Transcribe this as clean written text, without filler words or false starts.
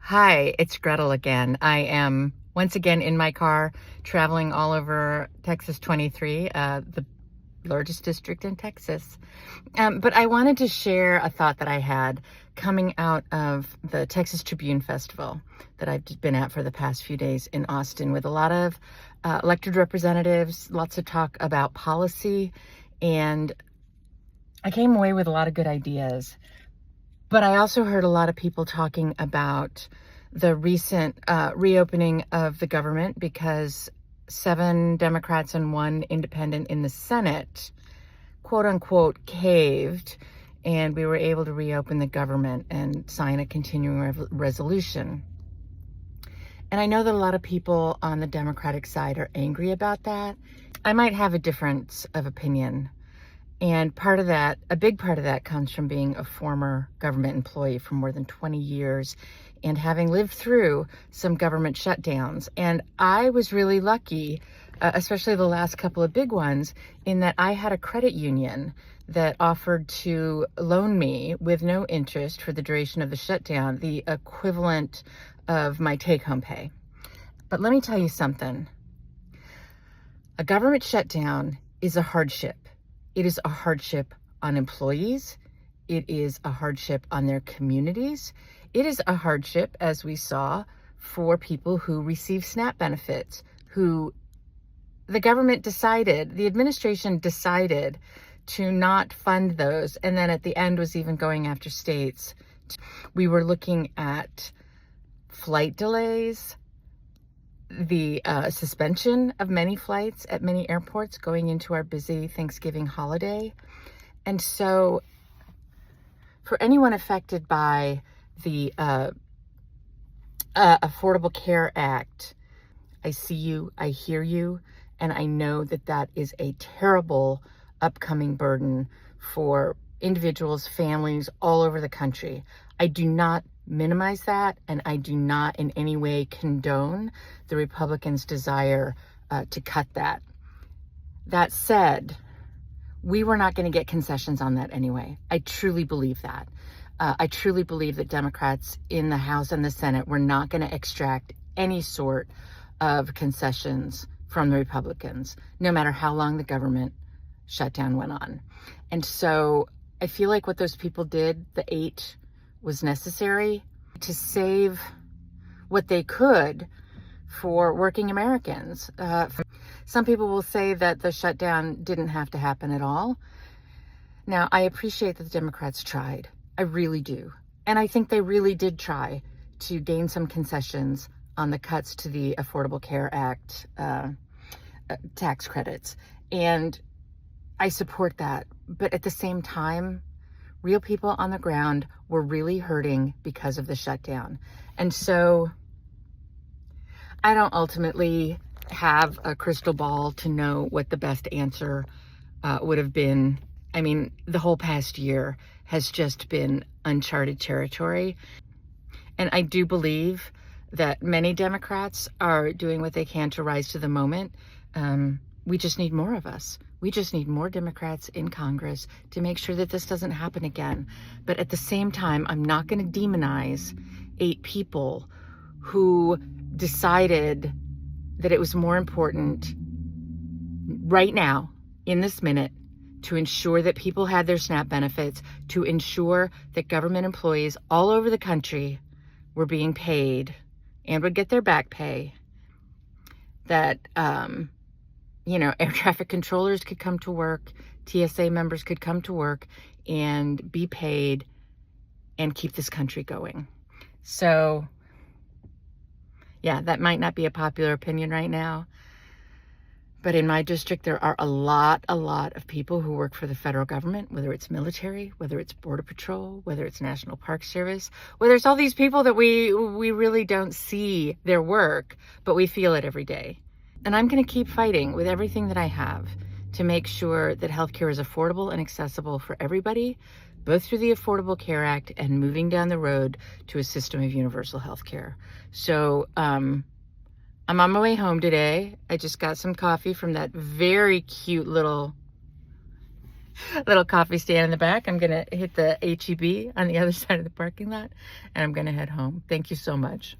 Hi, it's Gretel again. I am once again in my car traveling all over Texas 23, the largest district in Texas. But I wanted to share a thought that I had coming out of the Texas Tribune Festival that I've been at for the past few days in Austin with a lot of elected representatives, lots of talk about policy, and I came away with a lot of good ideas. But I also heard a lot of people talking about the recent reopening of the government because 7 Democrats and 1 independent in the Senate, quote unquote, caved, and we were able to reopen the government and sign a continuing resolution. And I know that a lot of people on the Democratic side are angry about that. I might have a difference of opinion. And part of that, a big part of that comes from being a former government employee for more than 20 years and having lived through some government shutdowns. And I was really lucky, especially the last couple of big ones, in that I had a credit union that offered to loan me with no interest for the duration of the shutdown, the equivalent of my take-home pay. But let me tell you something. A government shutdown is a hardship. It is a hardship on employees. It is a hardship on their communities. It is a hardship, as we saw, for people who receive SNAP benefits, who the government decided, the administration decided to not fund those, and then at the end was even going after states. We were looking at flight delays, the suspension of many flights at many airports going into our busy Thanksgiving holiday. And so for anyone affected by the Affordable Care Act, I see you, I hear you, and I know that that is a terrible upcoming burden for individuals, families all over the country. I do not minimize that, and I do not in any way condone the Republicans' desire to cut that. That said, we were not going to get concessions on that anyway. I truly believe that. I truly believe that Democrats in the House and the Senate were not going to extract any sort of concessions from the Republicans, no matter how long the government shutdown went on. And so I feel like what those people did, the 8, was necessary to save what they could for working Americans. Some people will say that the shutdown didn't have to happen at all. Now, I appreciate that the Democrats tried. I really do. And I think they really did try to gain some concessions on the cuts to the Affordable Care Act tax credits. And I support that. But at the same time, real people on the ground were really hurting because of the shutdown. And so I don't ultimately have a crystal ball to know what the best answer would have been. I mean, the whole past year has just been uncharted territory. And I do believe that many Democrats are doing what they can to rise to the moment. We just need more of us. We just need more Democrats in Congress to make sure that this doesn't happen again. But at the same time, I'm not going to demonize 8 people who decided that it was more important right now, in this minute, to ensure that people had their SNAP benefits, to ensure that government employees all over the country were being paid and would get their back pay, that air traffic controllers could come to work, TSA members could come to work and be paid and keep this country going. So, yeah, that might not be a popular opinion right now, but in my district, there are a lot of people who work for the federal government, whether it's military, whether it's Border Patrol, whether it's National Park Service, whether it's all these people that we really don't see their work, but we feel it every day. And I'm going to keep fighting with everything that I have to make sure that healthcare is affordable and accessible for everybody, both through the Affordable Care Act and moving down the road to a system of universal healthcare. So I'm on my way home today. I just got some coffee from that very cute little little coffee stand in the back. I'm going to hit the HEB on the other side of the parking lot, and I'm going to head home. Thank you so much.